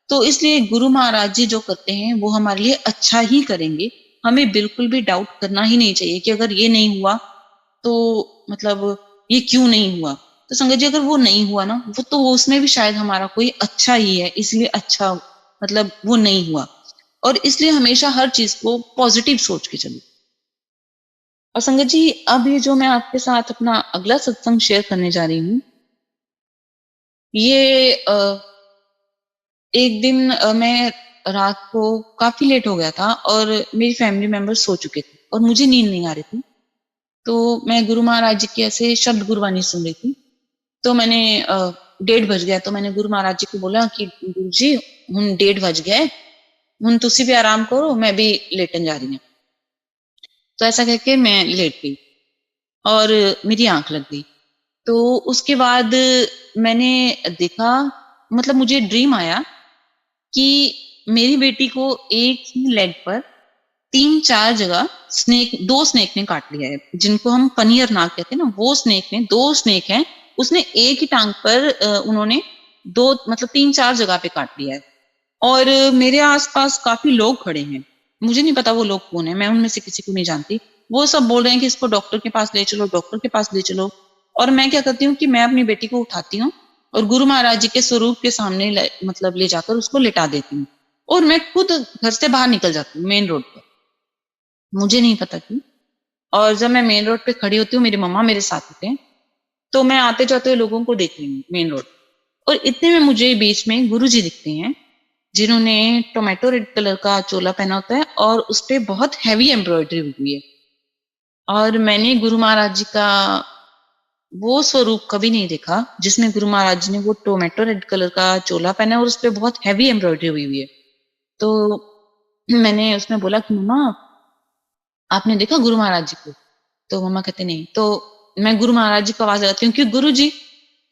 तो इसलिए गुरु महाराज जी जो करते हैं वो हमारे लिए अच्छा ही करेंगे। हमें बिल्कुल भी डाउट करना ही नहीं चाहिए कि अगर ये नहीं हुआ तो मतलब ये क्यों नहीं हुआ। तो संगत जी अगर वो नहीं हुआ ना, वो तो उसमें भी शायद हमारा कोई अच्छा ही है, इसलिए अच्छा मतलब वो नहीं हुआ। और इसलिए हमेशा हर चीज को पॉजिटिव सोच के चलो। और संगत जी अब ये जो मैं आपके साथ अपना अगला सत्संग शेयर करने जा रही हूँ, ये एक दिन मैं रात को काफी लेट हो गया था और मेरी फैमिली मेंबर सो चुके थे और मुझे नींद नहीं आ रही थी। तो मैं गुरु महाराज जी की ऐसे शब्द गुरबानी सुन रही थी। तो मैंने 1:30 बज गया, तो मैंने गुरु महाराज जी को बोला कि गुरु जी हुन 1:30 बज गए, हुन तुसी भी आराम करो, मैं भी लेटन जा रही हूँ। तो ऐसा कहकर मैं लेट गई और मेरी आंख लग गई। तो उसके बाद मैंने देखा, मतलब मुझे ड्रीम आया कि मेरी बेटी को एक ही लेग पर 3-4 जगह दो स्नेक ने काट लिया है, जिनको हम पनियर नाग कहते हैं ना, वो स्नेक ने, 2 स्नेक हैं, उसने एक ही टांग पर उन्होंने 2 मतलब 3-4 जगह पे काट लिया है। और मेरे आसपास काफी लोग खड़े हैं, मुझे नहीं पता वो लोग कौन है, मैं उनमें से किसी को नहीं जानती। वो सब बोल रहे हैं कि इसको डॉक्टर के पास ले चलो, डॉक्टर के पास ले चलो। और मैं क्या करती हूँ कि मैं अपनी बेटी को उठाती हूँ और गुरु महाराज जी के स्वरूप के सामने मतलब ले जाकर उसको लिटा देती हूँ, और मैं खुद घर से बाहर निकल जाती हूँ मेन रोड पर, मुझे नहीं पता क्यों। और जब मैं मेन रोड पे खड़ी होती हूँ, मेरी मम्मा मेरे साथ होते हैं, तो मैं आते जाते हुए लोगों को देख रही हूँ मेन रोड। और इतने में मुझे बीच में गुरु जी दिखते हैं, जिन्होंने टोमेटो रेड कलर का चोला पहना होता है और उस पे बहुत हैवी एम्ब्रॉयडरी हुई है। और मैंने गुरु महाराज जी का वो स्वरूप कभी नहीं देखा जिसमें गुरु महाराज जी ने वो टोमेटो रेड कलर का चोला पहना है और उस पे बहुत हैवी एम्ब्रॉयडरी हुई है। तो मैंने उसमें बोला कि मम्मा आपने देखा गुरु महाराज जी को? तो मम्मा कहते नहीं। तो मैं गुरु महाराज जी को आवाज लगाती हूँ कि गुरु जी।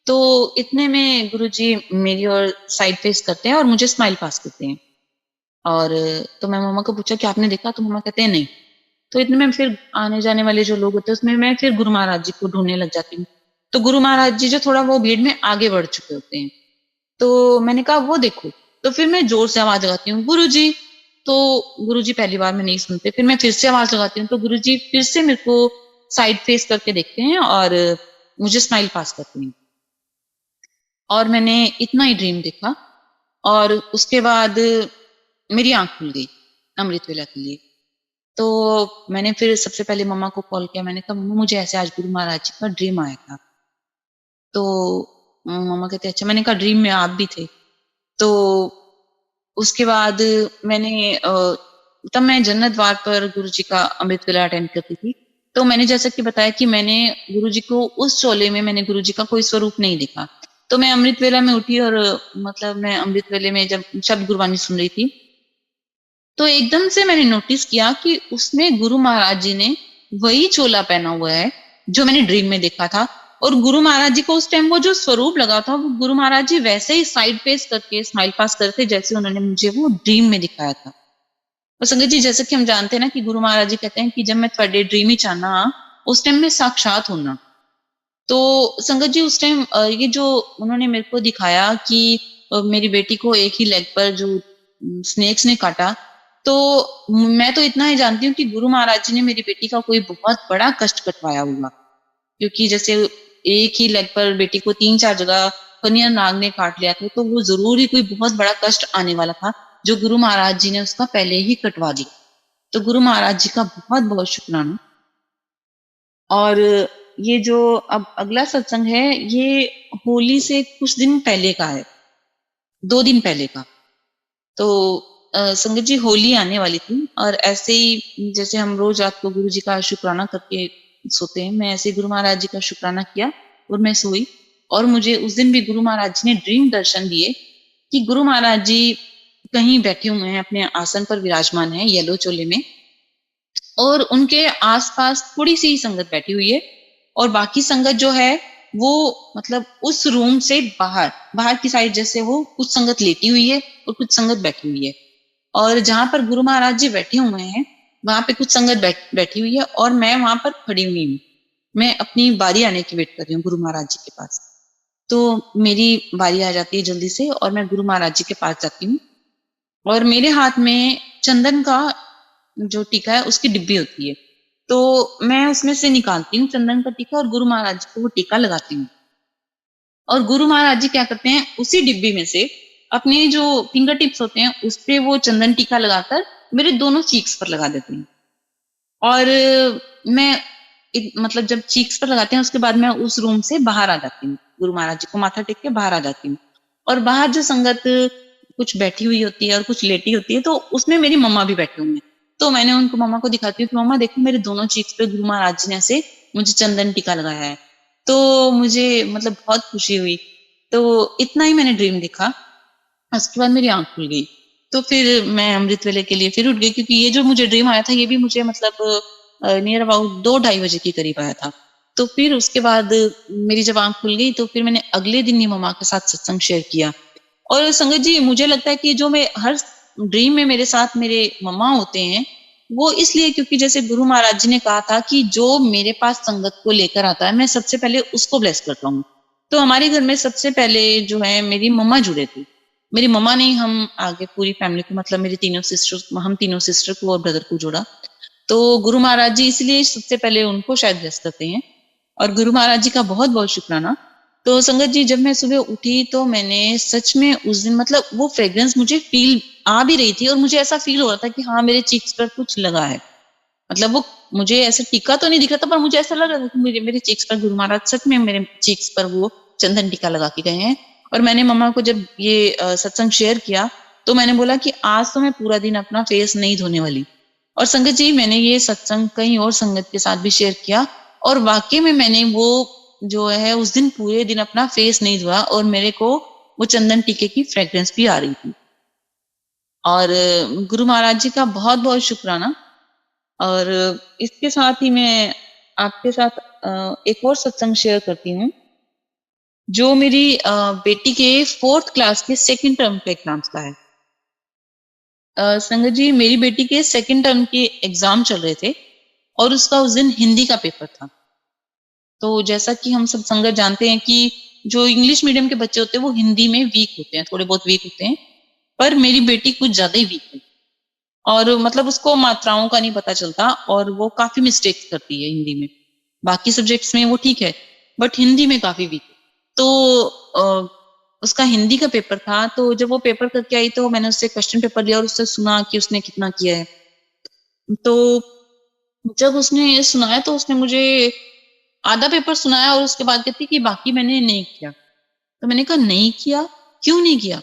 तो इतने में गुरु जी मेरी ओर साइड फेस करते हैं और मुझे स्माइल पास करते हैं। और तो मैं मम्मा को पूछा कि आपने देखा? तो मम्मा कहते हैं नहीं। तो इतने में फिर आने जाने वाले जो लोग होते हैं उसमें मैं फिर गुरु महाराज जी को ढूंढने लग जाती हूँ। तो गुरु महाराज जी जो थोड़ा वो भीड़ में आगे बढ़ चुके होते हैं। तो मैंने कहा वो देखो। तो फिर मैं जोर से आवाज लगाती हूँ गुरु जी। तो गुरु जी पहली बार में नहीं सुनते, फिर मैं फिर से आवाज लगाती हूँ, तो गुरु जी फिर से मेरे को साइड फेस करके देखते हैं और मुझे स्माइल पास करते हैं। और मैंने इतना ही ड्रीम देखा और उसके बाद मेरी आंख खुल गई अमृत वेला के लिए। तो मैंने फिर सबसे पहले मम्मा को कॉल किया, मैंने कहा मम्मा मुझे ऐसे आज गुरु महाराज जी का ड्रीम आया था। तो मम्मा कहते अच्छा। मैंने कहा ड्रीम में आप भी थे? तो उसके बाद मैंने तब मैं जन्नत द्वार पर गुरु जी का अमृत वेला अटेंड करती थी। तो मैंने जैसा कि बताया कि मैंने गुरु जी को उस चोले में मैंने गुरु जी का कोई स्वरूप नहीं देखा, तो मैं अमृत वेला में उठी और मतलब मैं अमृत वेले में जब शब्द गुरबानी सुन रही थी, तो एकदम से मैंने नोटिस किया कि उसमें गुरु महाराज जी ने वही चोला पहना हुआ है जो मैंने ड्रीम में देखा था। और गुरु महाराज जी को उस टाइम वो जो स्वरूप लगा था, वो गुरु महाराज जी वैसे ही साइड फेस करके स्माइल पास करते जैसे उन्होंने मुझे वो ड्रीम में दिखाया था। और संगत जी, जैसे कि हम जानते हैं ना कि गुरु महाराज जी कहते हैं कि जब मैं थोड़े ड्रीम ही चाहना उस टाइम में साक्षात होना। तो संगत जी उस टाइम ये जो उन्होंने मेरे को दिखाया कि मेरी बेटी को एक ही लेग पर जो स्नेक्स ने काटा, तो मैं तो इतना ही जानती हूँ कि गुरु महाराज जी ने मेरी बेटी का कोई बहुत बड़ा कष्ट कटवाया होगा। क्योंकि जैसे एक ही लेग पर बेटी को 3-4 जगह कन्या नाग ने काट लिया था, तो वो जरूर ही कोई बहुत बड़ा कष्ट आने वाला था जो गुरु महाराज जी ने उसका पहले ही कटवा दिया। तो गुरु महाराज जी का बहुत बहुत शुक्राना। और ये जो अब अगला सत्संग है, ये होली से कुछ दिन पहले का है, 2 दिन पहले का। तो संगत जी, होली आने वाली थी और ऐसे ही जैसे हम रोज रात को गुरु जी का शुक्राना करके सोते हैं, मैं ऐसे गुरु महाराज जी का शुक्राना किया और मैं सोई। और मुझे उस दिन भी गुरु महाराज जी ने ड्रीम दर्शन दिए कि गुरु महाराज जी कहीं बैठे हुए हैं, अपने आसन पर विराजमान है येलो चोले में, और उनके आसपास थोड़ी सी संगत बैठी हुई है और बाकी संगत जो है वो मतलब उस रूम से बाहर बाहर की साइड जैसे वो कुछ संगत लेटी हुई है और कुछ संगत बैठी हुई है। और जहां पर गुरु महाराज जी बैठे हुए हैं वहां पे कुछ संगत बैठी हुई है और मैं वहां पर खड़ी हुई हूँ। मैं अपनी बारी आने की वेट कर रही हूँ गुरु महाराज जी के पास। तो मेरी बारी आ जाती है जल्दी से और मैं गुरु महाराज जी के पास जाती हूँ और मेरे हाथ में चंदन का जो टीका है उसकी डिब्बी होती है, तो मैं उसमें से निकालती हूँ चंदन का टीका और गुरु महाराज जी को वो टीका लगाती हूँ। और गुरु महाराज जी क्या करते हैं, उसी डिब्बी में से अपने जो फिंगर टिप्स होते हैं उस पे वो चंदन टीका लगाकर मेरे दोनों चीक्स पर लगा देते हैं। और मैं मतलब जब चीक्स पर लगाते हैं उसके बाद मैं उस रूम से बाहर आ जाती हूँ, गुरु महाराज जी को माथा टेक के बाहर आ जाती हूँ। और बाहर जो संगत कुछ बैठी हुई होती है और कुछ लेटी होती है, तो उसमें मेरी मम्मा भी बैठे हुए हैं। तो मैंने उनको मम्मा को दिखाती हूँ कि मम्मा देखो, मेरे दोनों चीक्स पे गुरु महाराज जी ने ऐसे मुझे चंदन टीका लगाया है। तो मुझे मतलब बहुत खुशी हुई। तो इतना ही मैंने ड्रीम देखा, उसके बाद मेरी आंख खुल गई। तो फिर मैं अमृत वेले के लिए फिर उठ गई, क्योंकि ये जो मुझे ड्रीम आया था ये भी मुझे मतलब नियर अबाउट 2-2:30 बजे के करीब आया था। तो फिर उसके बाद मेरी जब आंख खुल गई तो फिर मैंने अगले दिन ही मम्मा के साथ सत्संग शेयर किया। और संगत जी, मुझे लगता है कि जो मैं हर ड्रीम में मेरे साथ मेरे मम्मा होते हैं वो इसलिए क्योंकि जैसे गुरु महाराज जी ने कहा था कि जो मेरे पास संगत को लेकर आता है मैं सबसे पहले उसको ब्लेस करता हूँ। तो हमारे घर में सबसे पहले जो है मेरी मम्मा जुड़े थे। मेरी मम्मा ने हम आगे पूरी फैमिली को, मतलब मेरी हम तीनों सिस्टर को और ब्रदर को जोड़ा। तो गुरु महाराज जी इसलिए सबसे पहले उनको शायद ब्लेस करते हैं और गुरु महाराज जी का बहुत बहुत शुक्राना। तो संगत जी, जब मैं सुबह उठी तो मैंने सच में उस दिन मतलब वो फ्रेग्रेंस मुझे फील आ भी रही थी और मुझे ऐसा फील हो रहा था कि हाँ मेरे चीक्स पर कुछ लगा है। मतलब वो मुझे ऐसा टीका तो नहीं दिख रहा था पर मुझे ऐसा लग रहा था कि मेरे चीक्स पर गुरु महाराज सच में मेरे चीक्स पर वो चंदन टीका लगा के गए हैं। और मैंने मम्मा को जब ये सत्संग शेयर किया तो मैंने बोला कि आज तो मैं पूरा दिन अपना फेस नहीं धोने वाली। और संगत जी, मैंने ये सत्संग कहीं और संगत के साथ भी शेयर किया और वाकई में मैंने वो जो है उस दिन पूरे दिन अपना फेस नहीं धोया और मेरे को वो चंदन टीके की फ्रेग्रेंस भी आ रही थी। और गुरु महाराज जी का बहुत बहुत शुक्राना। और इसके साथ ही मैं आपके साथ एक और सत्संग शेयर करती हूँ जो मेरी बेटी के 4th क्लास के 2nd टर्म के एग्जाम्स का है। संगत जी, मेरी बेटी के 2nd टर्म के एग्जाम चल रहे थे और उसका उस दिन हिंदी का पेपर था। तो जैसा कि हम सब संगत जानते हैं कि जो इंग्लिश मीडियम के बच्चे होते हैं वो हिंदी में वीक होते हैं, थोड़े बहुत वीक होते हैं, पर मेरी बेटी कुछ ज्यादा ही वीक है। और मतलब उसको मात्राओं का नहीं पता चलता और वो काफी मिस्टेक्स करती है हिंदी में। बाकी सब्जेक्ट्स में वो ठीक है बट हिंदी में काफी वीक है। तो उसका हिंदी का पेपर था, तो जब वो पेपर करके आई तो मैंने उससे क्वेश्चन पेपर लिया और उससे सुना कि उसने कितना किया है। तो जब उसने सुनाया तो उसने मुझे आधा पेपर सुनाया और उसके बाद कहती कि बाकी मैंने नहीं किया। तो मैंने कहा नहीं किया, क्यों नहीं किया?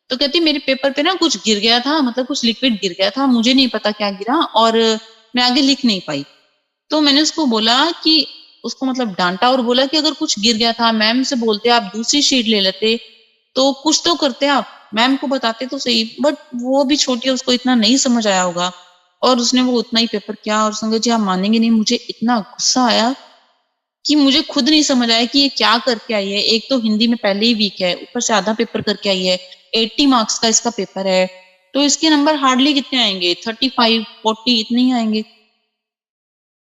तो कहती मेरे पेपर पे ना कुछ गिर गया था, मतलब कुछ लिक्विड गिर गया था, मुझे नहीं पता क्या गिरा और मैं आगे लिख नहीं पाई। तो मैंने उसको बोला कि उसको मतलब डांटा और बोला कि अगर कुछ गिर गया था मैम से बोलते, आप दूसरी शीट ले लेते, तो कुछ तो करते आप, मैम को बताते तो सही। बट वो भी छोटी है, उसको इतना नहीं समझ आया होगा और उसने वो उतना ही पेपर किया। और संगत जी आप मानेंगे नहीं, मुझे इतना गुस्सा आया कि मुझे खुद नहीं समझ आया कि ये क्या करके आई है। एक तो हिंदी में पहले ही वीक है, ऊपर से आधा पेपर करके आई है, 80 मार्क्स का इसका पेपर है, तो इसके नंबर हार्डली कितने आएंगे, 35 40 इतने ही आएंगे।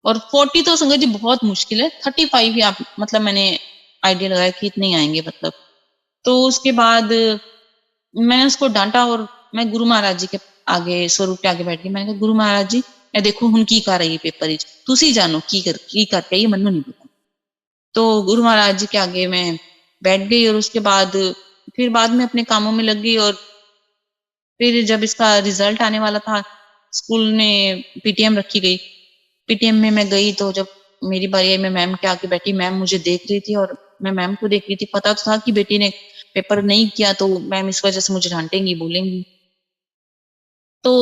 और 40 तो संगत जी बहुत मुश्किल है, 35 ही आप मतलब मैंने आइडिया लगाया कि इतने ही आएंगे मतलब। तो उसके बाद मैंने उसको डांटा और मैं गुरु महाराज जी के आगे स्वरूप के आगे बैठ गई। मैंने कहा गुरु महाराज जी मैं देखो हुन की कर रही है पेपर तुसी जानो की करके ये मनु नहीं पता। तो गुरु महाराज जी के आगे मैं बैठ गई और उसके बाद फिर बाद में अपने कामों में लग गई। और फिर जब इसका रिजल्ट आने वाला था, स्कूल में पीटीएम रखी गई। पीटीएम में मैं गई तो जब मेरी बारी आई, मैं मैम के आगे बैठी, मैम मुझे देख रही थी और मैं मैम को देख रही थी। पता तो था कि बेटी ने पेपर नहीं किया तो मैम इस वजह से मुझे डांटेंगी, बोलेंगी। तो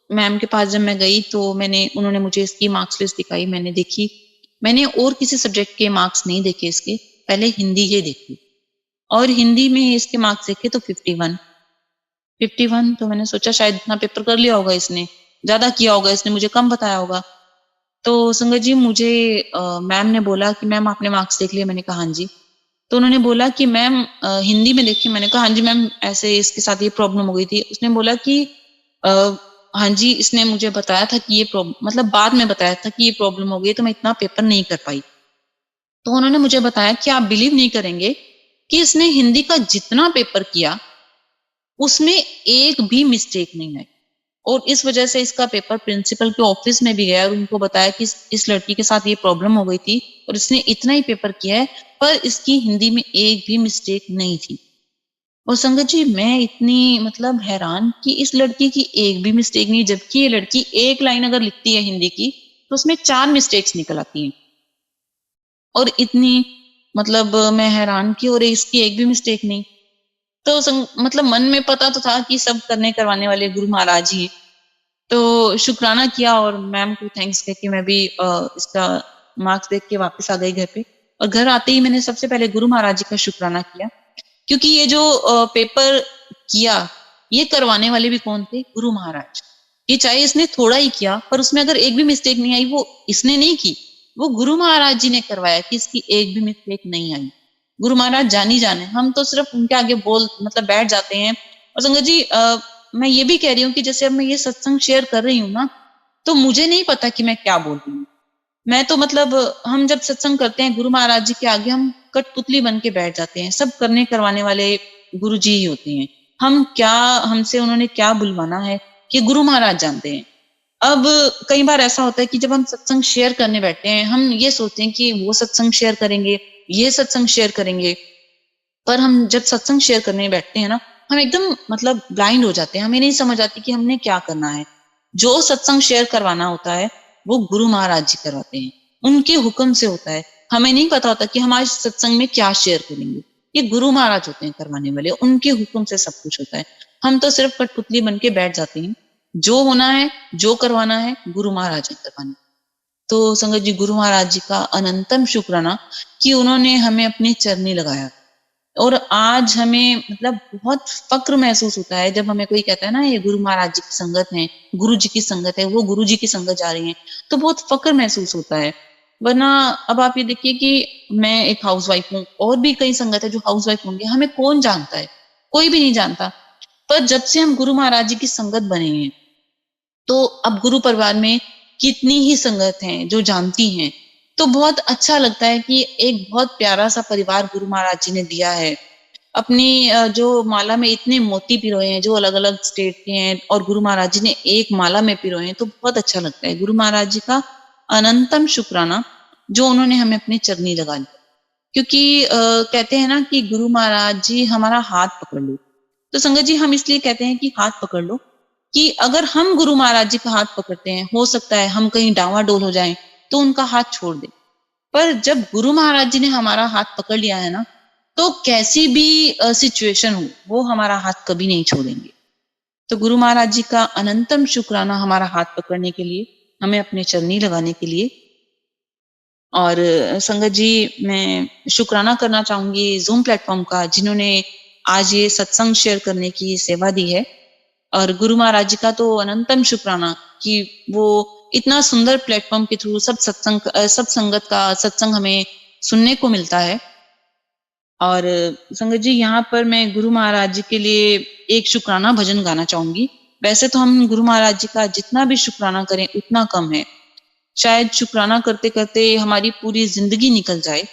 मैम के पास जब मैं गई तो उन्होंने मुझे इसकी मार्क्स लिस्ट दिखाई, मैंने देखी। मैंने और किसी सब्जेक्ट के मार्क्स नहीं देखे इसके, पहले हिंदी के देखे और हिंदी में इसके मार्क्स देखे तो 51। तो मैंने सोचा शायद इतना पेपर कर लिया होगा इसने, ज्यादा किया होगा इसने, मुझे कम बताया होगा। तो संगत जी मुझे मैम ने बोला कि मैम आपने मार्क्स देख लिए, मैंने कहा हाँ जी। तो उन्होंने बोला कि मैम हिंदी में देखिए, मैंने कहा हाँ जी मैम ऐसे इसके साथ ये प्रॉब्लम हो गई थी। उसने बोला कि हाँ जी इसने मुझे बताया था कि ये प्रॉब्लम, मतलब बाद में बताया था कि ये प्रॉब्लम हो गई तो मैं इतना पेपर नहीं कर पाई। तो उन्होंने मुझे बताया कि आप बिलीव नहीं करेंगे कि इसने हिंदी का जितना पेपर किया उसमें एक भी मिस्टेक नहीं आई। और इस वजह से इसका पेपर प्रिंसिपल के ऑफिस में भी गया और उनको बताया कि इस लड़की के साथ ये प्रॉब्लम हो गई थी और इसने इतना ही पेपर किया है, पर इसकी हिंदी में एक भी मिस्टेक नहीं थी। और संगत जी मैं इतनी मतलब हैरान कि इस लड़की की एक भी मिस्टेक नहीं, जबकि ये लड़की एक लाइन अगर लिखती है हिंदी की तो उसमें 4 मिस्टेक्स निकल आती हैं। और इतनी मतलब मैं हैरान की, और इसकी एक भी मिस्टेक नहीं। तो मतलब मन में पता तो था कि सब करने करवाने वाले गुरु महाराज ही। तो शुक्राना किया और मैम को थैंक्स कह के मैं भी इसका मार्क्स देख के वापस आ गई घर पे। और घर आते ही मैंने सबसे पहले गुरु महाराज जी का शुक्राना किया, क्योंकि ये जो पेपर किया ये करवाने वाले भी कौन थे, गुरु महाराज। कि चाहे इसने थोड़ा ही किया पर उसमें अगर एक भी मिस्टेक नहीं आई, वो इसने नहीं की, वो गुरु महाराज जी ने करवाया कि इसकी एक भी मिस्टेक नहीं आई। गुरु महाराज जानी जाने, हम तो सिर्फ उनके आगे बोल मतलब बैठ जाते हैं। और संगत जी मैं ये भी कह रही हूँ कि जैसे अब मैं ये सत्संग शेयर कर रही हूँ ना, तो मुझे नहीं पता कि मैं क्या बोल रही हूँ। मैं तो मतलब हम जब सत्संग करते हैं गुरु महाराज जी के आगे हम कठपुतली बन के बैठ जाते हैं, सब करने करवाने वाले गुरु जी ही होते हैं। हम क्या, हमसे उन्होंने क्या बुलवाना है कि गुरु महाराज जानते हैं। अब कई बार ऐसा होता है कि जब हम सत्संग शेयर करने बैठते हैं हम ये सोचते हैं कि वो सत्संग शेयर करेंगे, ये सत्संग शेयर करेंगे, पर हम जब सत्संग शेयर करने बैठते हैं ना, हम एकदम मतलब ब्लाइंड हो जाते हैं, हमें नहीं समझ आती कि हमने क्या करना है। जो सत्संग शेयर करवाना होता है वो गुरु महाराज जी करवाते हैं, उनके हुक्म से होता है। हमें नहीं पता होता कि हम आज सत्संग में क्या शेयर करेंगे, ये गुरु महाराज होते हैं करवाने वाले, उनके हुक्म से सब कुछ होता है। हम तो सिर्फ कठपुतली बन के बैठ जाते हैं। जो होना है जो करवाना है गुरु महाराज ने करवाना। तो संगत जी गुरु महाराज जी का अनंतम शुक्राना कि उन्होंने हमें अपने चरनी लगाया। और आज हमें मतलब बहुत फक्र महसूस होता है जब हमें कोई कहता है ना ये गुरु महाराज जी की संगत है, गुरु जी की संगत है, वो गुरु जी की संगत जा रही है, तो बहुत फक्र महसूस होता है। वरना अब आप ये देखिए कि मैं एक हाउसवाइफ हूँ और भी कई संगत है जो हाउसवाइफ होंगे, हमें कौन जानता है, कोई भी नहीं जानता। पर जब से हम गुरु महाराज जी की संगत बने हैं, तो अब गुरु परिवार में कितनी ही संगत हैं जो जानती हैं, तो बहुत अच्छा लगता है कि एक बहुत प्यारा सा परिवार गुरु महाराज जी ने दिया है। अपनी जो माला में इतने मोती पिरोए हैं जो अलग अलग स्टेट के हैं, और गुरु महाराज जी ने एक माला में पिरोए हैं, तो बहुत अच्छा लगता है। गुरु महाराज जी का अनंतम शुक्राना जो उन्होंने हमें अपनी चरनी लगा ली। क्योंकि कहते हैं ना कि गुरु महाराज जी हमारा हाथ पकड़ लो, तो संगत जी हम इसलिए कहते हैं कि हाथ पकड़ लो कि अगर हम गुरु महाराज जी का हाथ पकड़ते हैं, हो सकता है हम कहीं डावाडोल हो जाएं तो उनका हाथ छोड़ दें। पर जब गुरु महाराज जी ने हमारा हाथ पकड़ लिया है ना, तो कैसी भी सिचुएशन हो वो हमारा हाथ कभी नहीं छोड़ेंगे। तो गुरु महाराज जी का अनंतम शुक्राना हमारा हाथ पकड़ने के लिए, हमें अपने चरनी लगाने के लिए। और संगत जी, मैं शुक्राना करना चाहूंगी ज़ूम प्लेटफ़ॉर्म का, जिन्होंने आज ये सत्संग शेयर करने की सेवा दी है। और गुरु महाराज जी का तो अनंतम शुक्राना कि वो इतना सुंदर प्लेटफ़ॉर्म के थ्रू सब संगत का सत्संग हमें सुनने को मिलता है। और संगत जी, यहाँ पर मैं गुरु महाराज जी के लिए एक शुक्राना भजन गाना चाहूंगी। वैसे तो हम गुरु महाराज जी का जितना भी शुक्राना करें उतना कम है। शायद शुक्राना करते करते हमारी पूरी जिंदगी निकल जाए,